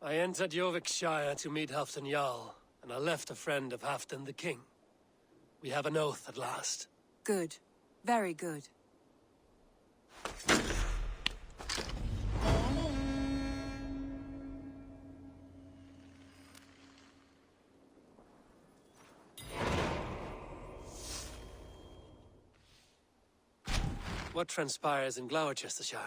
I entered Jorvikshire to meet Halfdan Jarl, and I left a friend of Halfdan the King. We have an oath at last. Good. Very good. What transpires in Gloucestershire?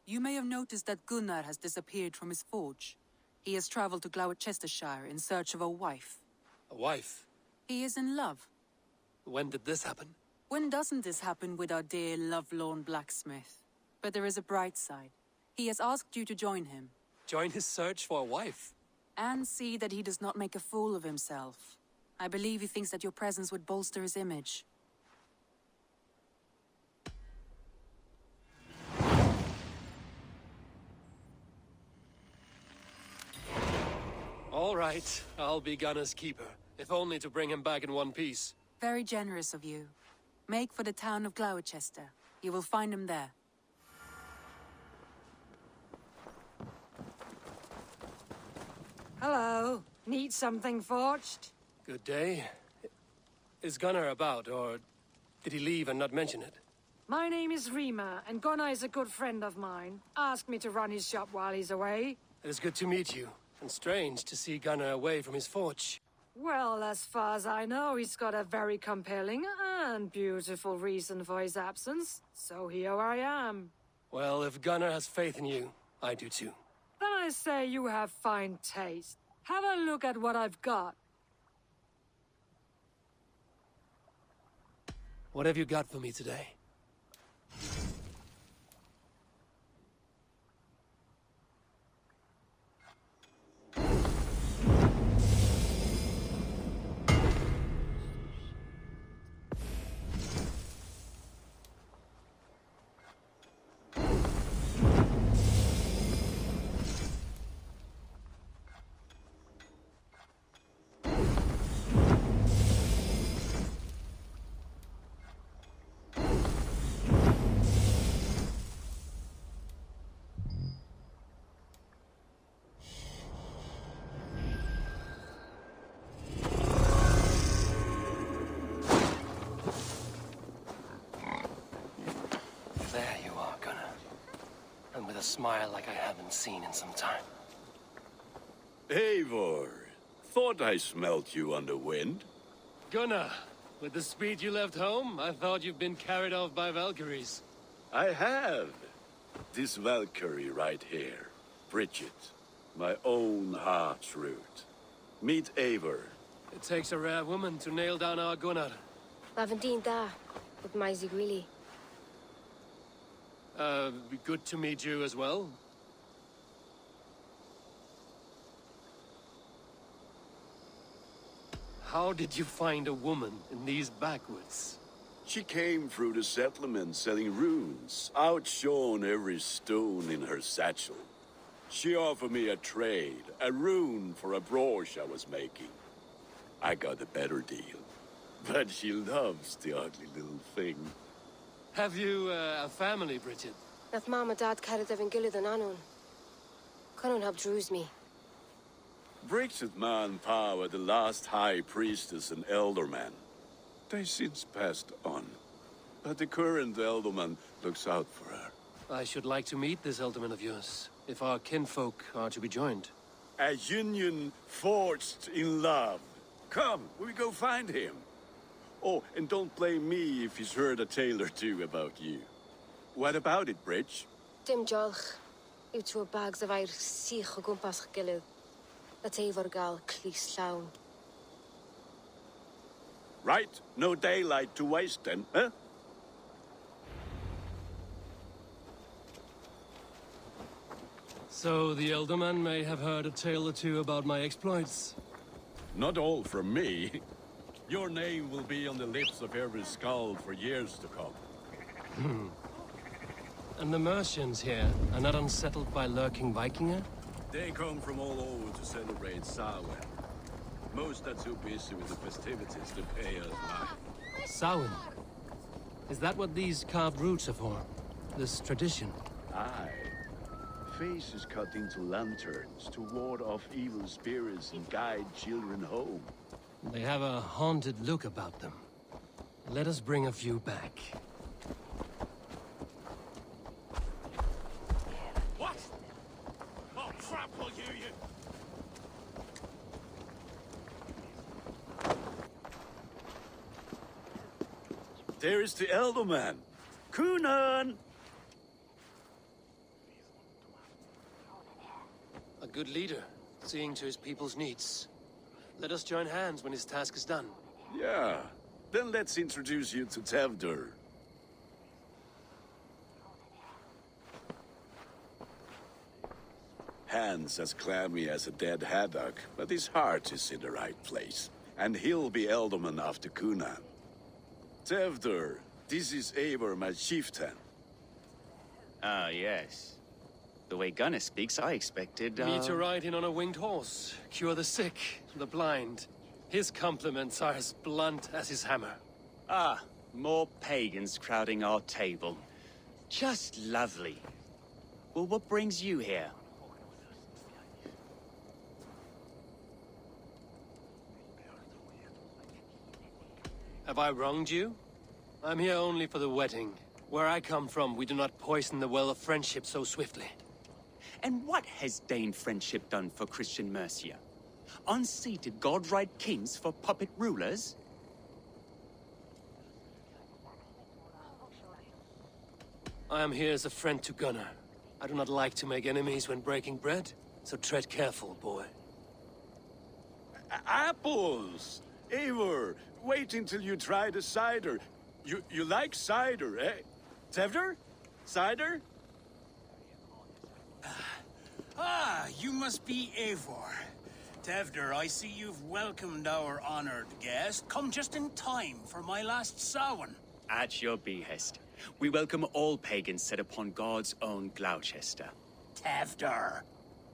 You may have noticed that Gunnar has disappeared from his forge. He has traveled to Gloucestershire in search of a wife. A wife? He is in love. When did this happen? When doesn't this happen with our dear lovelorn blacksmith? But there is a bright side. He has asked you to join him. Join his search for a wife? And see that he does not make a fool of himself. I believe he thinks that your presence would bolster his image. All right, I'll be Gunnar's keeper, if only to bring him back in one piece. Very generous of you. Make for the town of Gloucester. You will find him there. Hello. Need something forged? Good day. Is Gunnar about, or did he leave and not mention it? My name is Rima, and Gunnar is a good friend of mine. Asked me to run his shop while he's away. It is good to meet you, and strange to see Gunnar away from his forge. Well, as far as I know, he's got a very compelling and beautiful reason for his absence. So here I am. Well, if Gunnar has faith in you, I do too. Then I say you have fine taste. Have a look at what I've got. What have you got for me today? There you are, Gunnar. And with a smile like I haven't seen in some time. Eivor, thought I smelt you on the wind. Gunnar, with the speed you left home, I thought you'd been carried off by Valkyries. I have. This Valkyrie right here, Bridget, my own heart's root. Meet Eivor. It takes a rare woman to nail down our Gunnar. Lavendine da, with my Zigrili. Good to meet you as well. How did you find a woman in these backwoods? She came through the settlement selling runes, outshone every stone in her satchel. She offered me a trade, a rune for a brooch I was making. I got a better deal. But she loves the ugly little thing. Have you a family, Bridget? Nath Mom and Dad carried them in Gillid and Anun. Cannon have drews me. Bridget Man Pa were the last high priestess and elderman. They since passed on. But the current elderman looks out for her. I should like to meet this elderman of yours, if our kinfolk are to be joined. A union forged in love. Come, we go find him. Oh, and don't blame me if he's heard a tale or two about you. What about it, Bridge? Dim jolch. Ut to bags of air sich o gwmpas Gillid. That Eivor gal clis llawn. Right, no daylight to waste then, huh? So the elderman may have heard a tale or two about my exploits. Not all from me. Your name will be on the lips of every skald for years to come. And the Mercians here are not unsettled by lurking Vikinger? They come from all over to celebrate Samhain. Most are too busy with the festivities to pay us mind. Samhain? Is that what these carved roots are for? This tradition? Aye. faces cut into lanterns to ward off evil spirits and guide children home. They have a haunted look about them. Let us bring a few back. What? Oh, crap, will you? There is the elder man. Coonan! A good leader, seeing to his people's needs. Let us join hands when his task is done. Yeah. Then let's introduce you to Tevdur. Hands as clammy as a dead haddock, but his heart is in the right place. And he'll be Elderman after Coonan. Tevdur, this is Eivor, my chieftain. Ah, yes. The way Gunnar speaks, I expected, Me to ride in on a winged horse, cure the sick, the blind. His compliments are as blunt as his hammer. Ah, more pagans crowding our table. Just lovely. Well, what brings you here? Have I wronged you? I'm here only for the wedding. Where I come from, we do not poison the well of friendship so swiftly. And what has Dane friendship done for Christian Mercia? Unseated godright kings for puppet rulers? I am here as a friend to Gunnar. I do not like to make enemies when breaking bread, so tread careful, boy. Apples! Eivor, wait until you try the cider. You like cider, eh? Tevdur? Cider? Ah, you must be Eivor. Tevdur, I see you've welcomed our honored guest. Come just in time for my last Samhain. At your behest. We welcome all pagans set upon God's own Gloucester. Tevdur,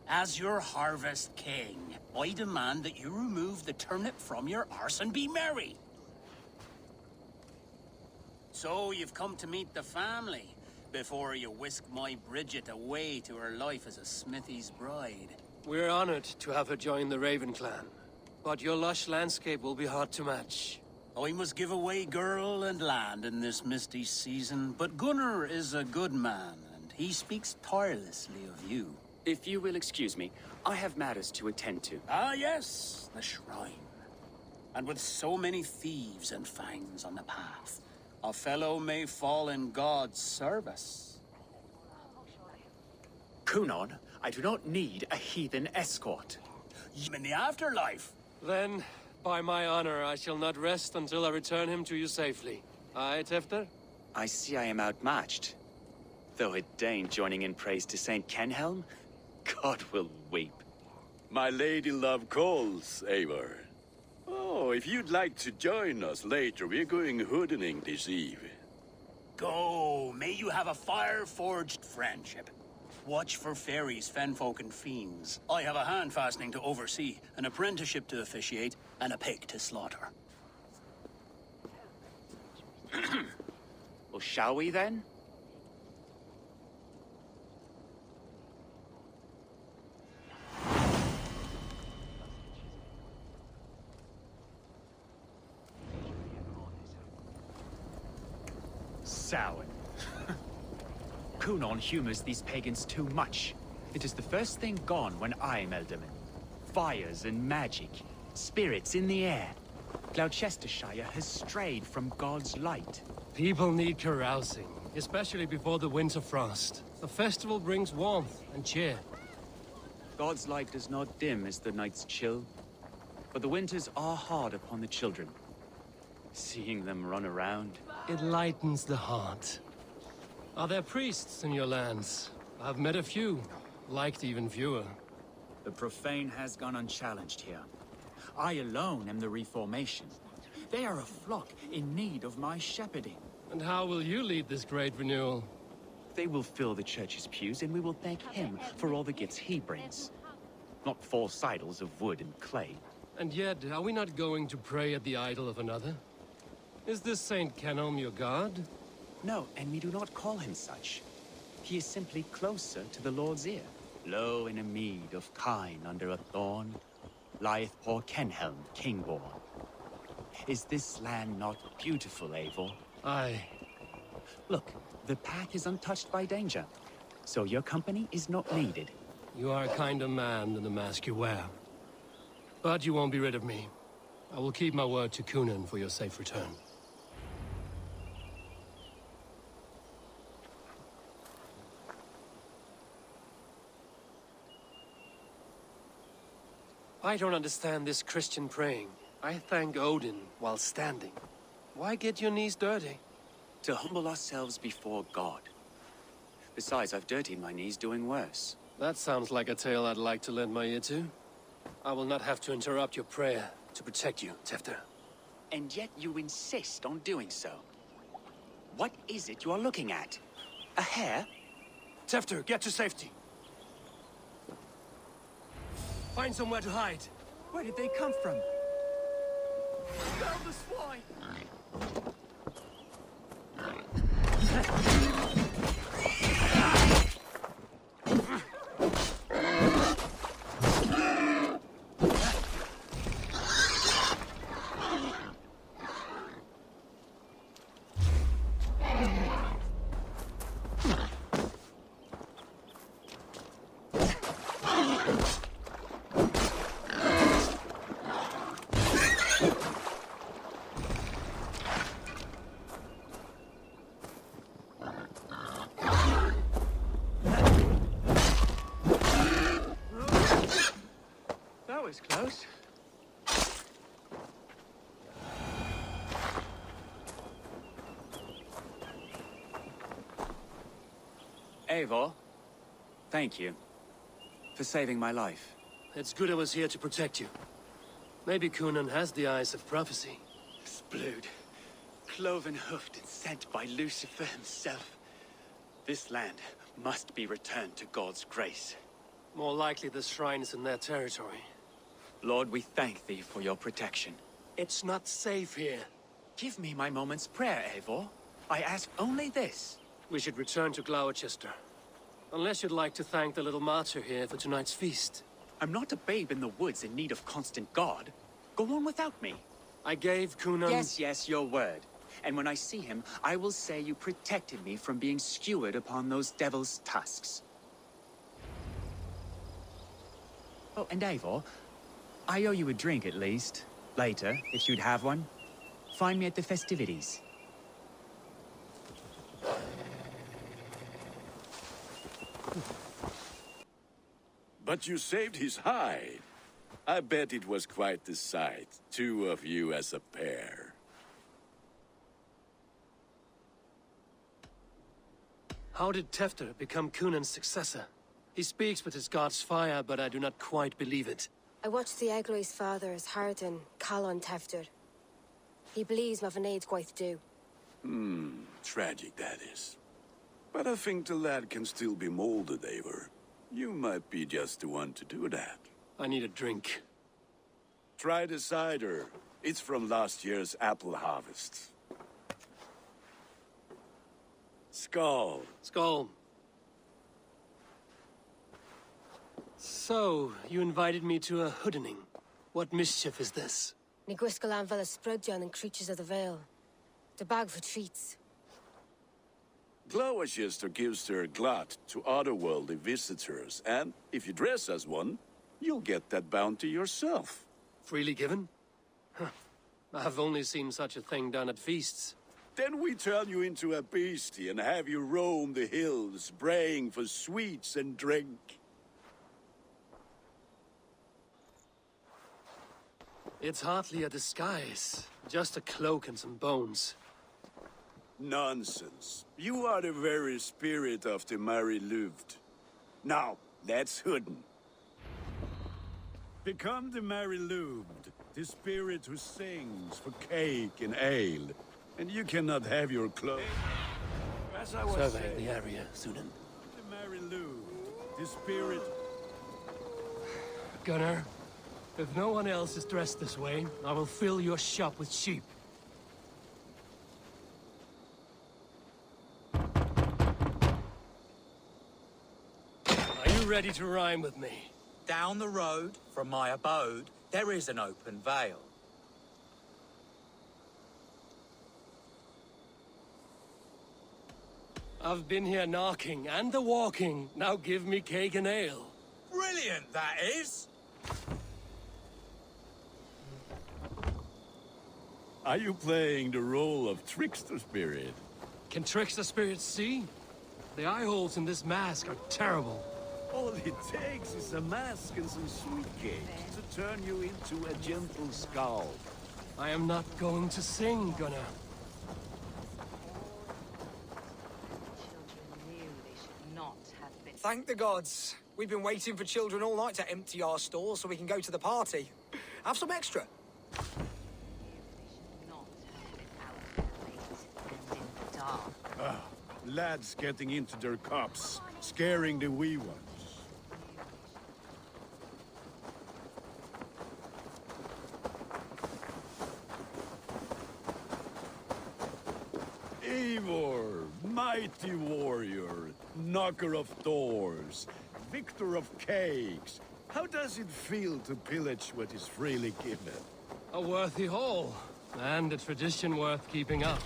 as your harvest king, I demand that you remove the turnip from your arse and be merry. So you've come to meet the family before you whisk my Bridget away to her life as a smithy's bride. We're honored to have her join the Raven clan, but your lush landscape will be hard to match. I must give away girl and land in this misty season, but Gunnar is a good man, and he speaks tirelessly of you. If you will excuse me, I have matters to attend to. Ah, yes, the shrine. And with so many thieves and fangs on the path, a fellow may fall in God's service. Kunon, I do not need a heathen escort. In the afterlife. Then, by my honor, I shall not rest until I return him to you safely. Aye, Tefter? I see I am outmatched. Though a Dane joining in praise to Saint Kenhelm, God will weep. My lady love calls, Eivor. Oh, if you'd like to join us later, we're going hoodening this eve. Go, may you have a fire-forged friendship. Watch for fairies, fenfolk, and fiends. I have a hand fastening to oversee, an apprenticeship to officiate, and a pig to slaughter. Well, shall we then? Samhain. Kunon humors these pagans too much. It is the first thing gone when I'm Elderman. Fires and magic, spirits in the air. Gloucestershire has strayed from God's light. People need carousing, especially before the winter frost. The festival brings warmth and cheer. God's light does not dim as the nights chill, but the winters are hard upon the children. Seeing them run around. It lightens the heart. Are there priests in your lands? I've met a few, liked even fewer. The profane has gone unchallenged here. I alone am the Reformation. They are a flock in need of my shepherding. And how will you lead this great renewal? They will fill the church's pews, and we will thank him for all the gifts he brings. Not false idols of wood and clay. And yet, are we not going to pray at the idol of another? Is this Saint Kenhelm your god? No, and we do not call him such. He is simply closer to the Lord's ear. Lo, in a mead of kine under a thorn, lieth poor Kenhelm, king-born. Is this land not beautiful, Eivor? Aye. Look, the path is untouched by danger, so your company is not needed. You are a kinder man than the mask you wear. But you won't be rid of me. I will keep my word to Coonan for your safe return. I don't understand this Christian praying. I thank Odin while standing. Why get your knees dirty? To humble ourselves before God. Besides, I've dirtied my knees doing worse. That sounds like a tale I'd like to lend my ear to. I will not have to interrupt your prayer to protect you, Tefter. And yet you insist on doing so. What is it you are looking at? A hare? Tefter, get to safety. Find somewhere to hide. Where did they come from? Down the swine! That was close. Eivor, thank you for saving my life. It's good I was here to protect you. Maybe Coonan has the eyes of prophecy. Splood, cloven-hoofed and sent by Lucifer himself. This land must be returned to God's grace. More likely the shrine is in their territory. Lord, we thank thee for your protection. It's not safe here. Give me my moment's prayer, Eivor. I ask only this. We should return to Gloucester. Unless you'd like to thank the little martyr here for tonight's feast. I'm not a babe in the woods in need of constant guard. Go on without me. I gave Coonan... Yes, your word. And when I see him, I will say you protected me from being skewered upon those devil's tusks. Oh, and Eivor, I owe you a drink at least. Later, if you'd have one. Find me at the festivities. But you saved his hide. I bet it was quite the sight, two of you as a pair. How did Tefter become Coonan's successor? He speaks with his god's fire, but I do not quite believe it. I watched the Egloi's father as Harden, Calon Tefter. He believes Mavanaid's quite do. Tragic that is. But I think the lad can still be molded, Eivor. You might be just the one to do that. I need a drink. Try the cider. It's from last year's apple harvest. Skull. Skull. So, you invited me to a hoodening. What mischief is this? Ni gwisgal anfel ysbrydion and creatures of the Vale. The bag for treats. Gloucester gives their glut to otherworldly visitors, and if you dress as one, you'll get that bounty yourself. Freely given? Huh. I've only seen such a thing done at feasts. Then we turn you into a beastie and have you roam the hills, braying for sweets and drink. It's hardly a disguise. Just a cloak and some bones. Nonsense. You are the very spirit of the Mary Louved. Now, let's hooden. Become the Mary Louved, the spirit who sings for cake and ale. And you cannot have your clothes. As I was Survey saying, the area, Sunan. the Mary Louved, the spirit... Gunnar, if no one else is dressed this way, I will fill your shop with sheep. Are you ready to rhyme with me? Down the road from my abode, there is an open vale. I've been here knocking and the walking. Now give me cake and ale. Brilliant, that is! Are you playing the role of trickster spirit? Can trickster spirits see? The eye holes in this mask are terrible. All it takes is a mask and some sweet cakes to turn you into a gentle skull. I am not going to sing, Gunnar. Thank the gods. We've been waiting for children all night to empty our stores so we can go to the party. Have some extra. Lads getting into their cups, scaring the wee ones. Eivor, mighty warrior, knocker of doors, victor of cakes. How does it feel to pillage what is freely given? A worthy haul, and a tradition worth keeping up.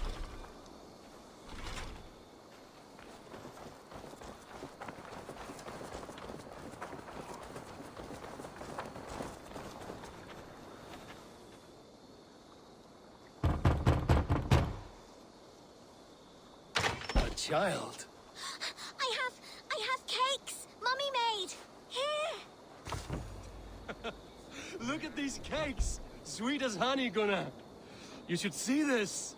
Child. I have cakes. Mummy made. Here. Look at these cakes. Sweet as honey, Gunnar. You should see this.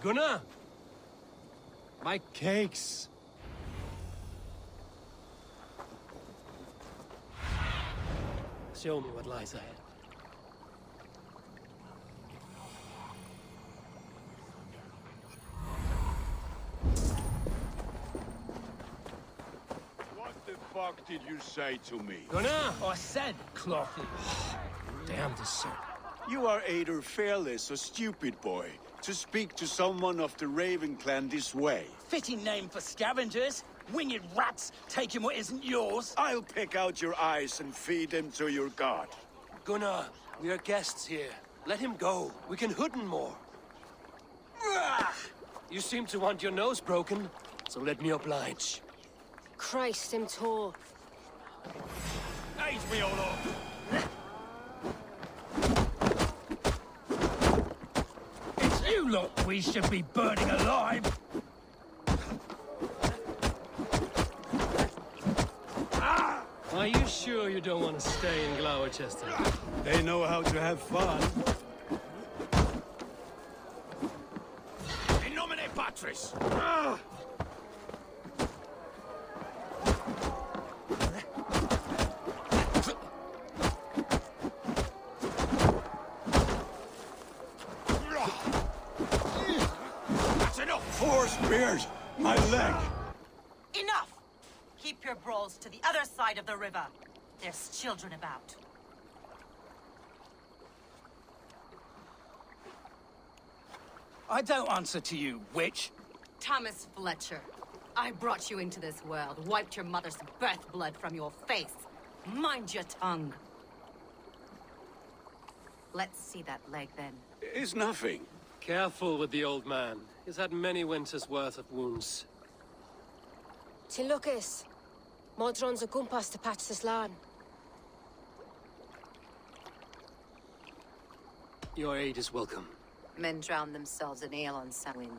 Gunnar. My cakes. Show me what lies ahead. What did you say to me? Gunnar! I said clocky. Damn this sir. You are either fearless or stupid, boy, to speak to someone of the Raven clan this way. Fitting name for scavengers. Winged rats taking what isn't yours. I'll pick out your eyes and feed them to your god. Gunnar, we are guests here. Let him go. We can hoodin more. You seem to want your nose broken, so let me oblige. Christ, him tall. Age me all off. It's you lot we should be burning alive. Are you sure you don't want to stay in Gloucester? They know how to have fun. In nomine Patris. Four spears! My leg! Enough! Keep your brawls to the other side of the river. There's children about. I don't answer to you, witch. Thomas Fletcher, I brought you into this world, wiped your mother's birth blood from your face. Mind your tongue. Let's see that leg, then. It's nothing. Careful with the old man. He's had many winters' worth of wounds. Till Lucas. Modron's a gumpas to patch this land. Your aid is welcome. Men drown themselves in ale on Samhain.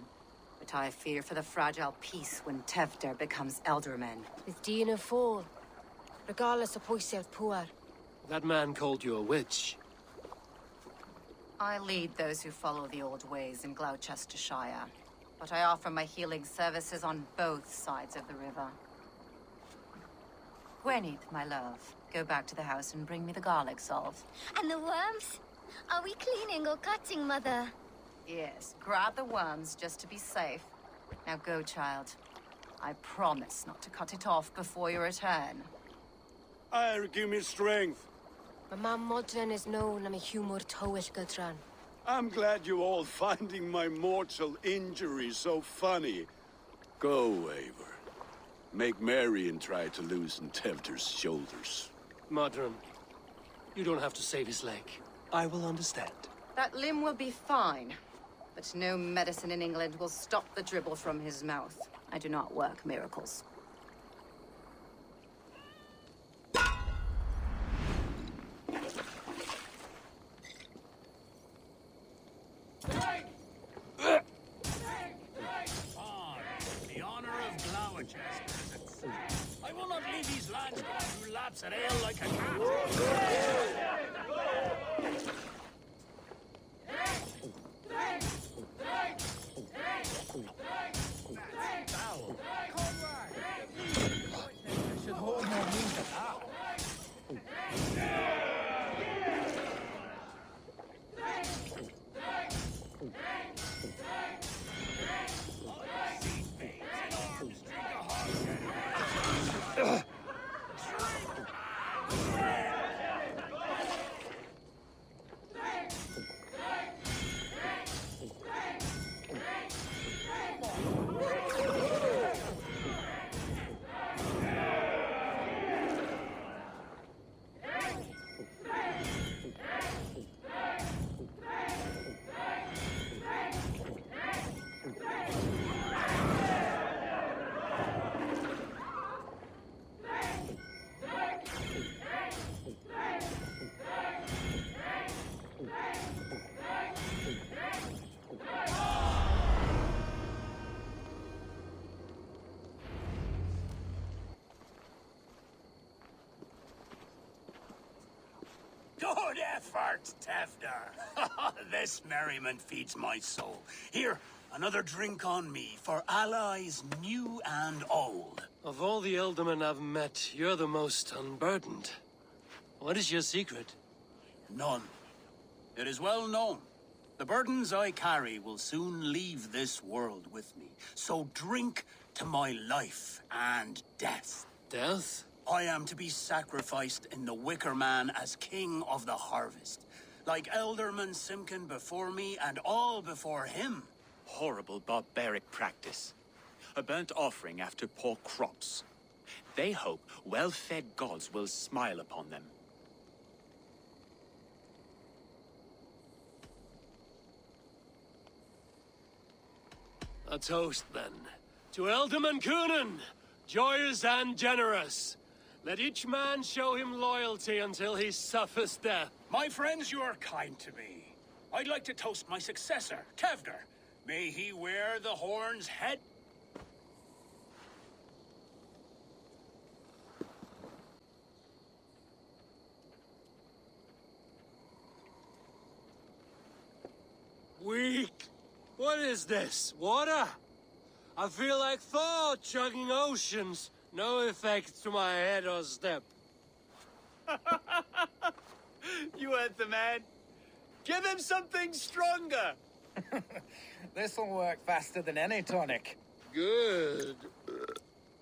But I fear for the fragile peace when Tevder becomes eldermen. With Dean fall. Regardless of Poisel Puar. That man called you a witch. I lead those who follow the old ways in Gloucestershire, but I offer my healing services on both sides of the river. Gwenith, my love, go back to the house and bring me the garlic salve. And the worms? Are we cleaning or cutting, Mother? Yes, grab the worms just to be safe. Now go, child. I promise not to cut it off before your return. Give me strength. My mam Modron is known am a humor towish Gudran. I'm glad you all finding my mortal injury so funny. Go, Eivor. Make merry and try to loosen Tevder's shoulders. Modron, you don't have to save his leg. I will understand. That limb will be fine, but no medicine in England will stop the dribble from his mouth. I do not work miracles. The honor of Gloucester. I will not leave these lads go through laps at ale like a cat. Good effort, Tevder. This merriment feeds my soul. Here, another drink on me for allies new and old. Of all the Ealdormen I've met, you're the most unburdened. What is your secret? None. It is well known. The burdens I carry will soon leave this world with me. So drink to my life and death. Death? I am to be sacrificed in the Wicker Man as king of the harvest. Like Elderman Simkin before me and all before him. Horrible barbaric practice. A burnt offering after poor crops. They hope well-fed gods will smile upon them. A toast, then. To Ealdorman Coonan, joyous and generous. Let each man show him loyalty until he suffers death. My friends, you are kind to me. I'd like to toast my successor, Tevder. May he wear the horn's head. Weak. What is this? Water? I feel like Thor chugging oceans. No effect to my head or step. You heard the man. Give him something stronger. This'll work faster than any tonic. Good.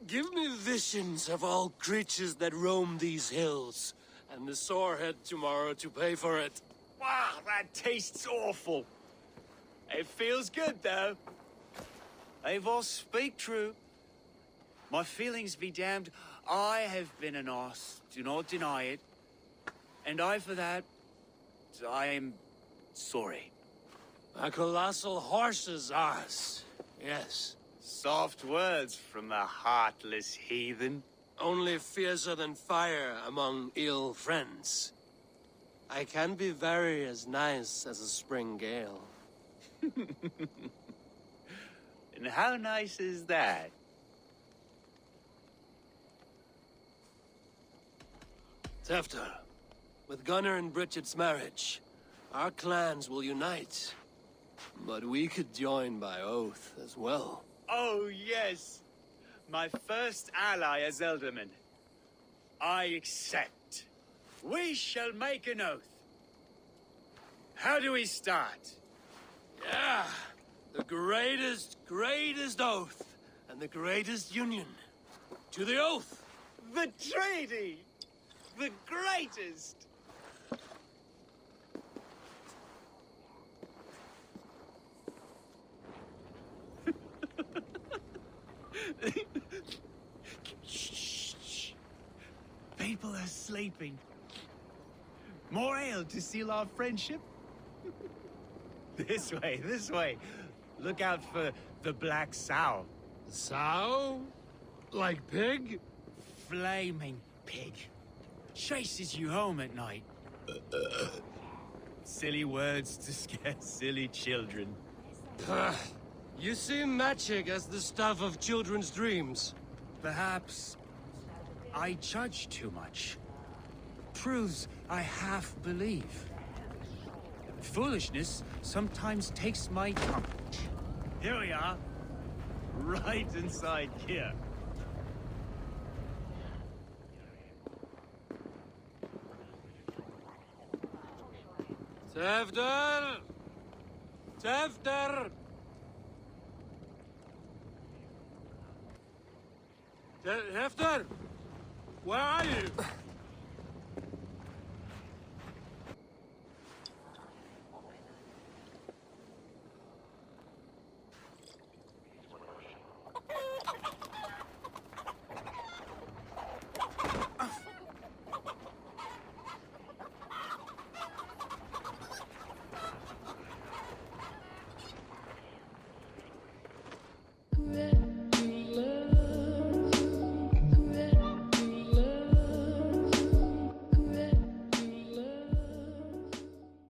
Give me visions of all creatures that roam these hills, and the sorehead tomorrow to pay for it. Wow, that tastes awful. It feels good, though. Eivor, speak true. My feelings be damned. I have been an arse. Do not deny it. And I, for that, I am sorry. A colossal horse's arse. Yes. Soft words from a heartless heathen. Only fiercer than fire among ill friends. I can be very as nice as a spring gale. And how nice is that? Tefter, with Gunnar and Bridget's marriage, our clans will unite. But we could join by oath as well. Oh, yes. My first ally as Ealdorman. I accept. We shall make an oath. How do we start? Yeah, the greatest oath, and the greatest union. To the oath! The treaty! The greatest! People are sleeping. More ale to seal our friendship? This way, this way. Look out for the black sow. Sow? Like pig? Flaming pig. Chases you home at night. Silly words to scare silly children. You see magic as the stuff of children's dreams. Perhaps I judge too much. Truths I half believe. Foolishness sometimes takes my tongue. Here we are. Right inside here. Tevder! Tevder! Hefter! Where are you?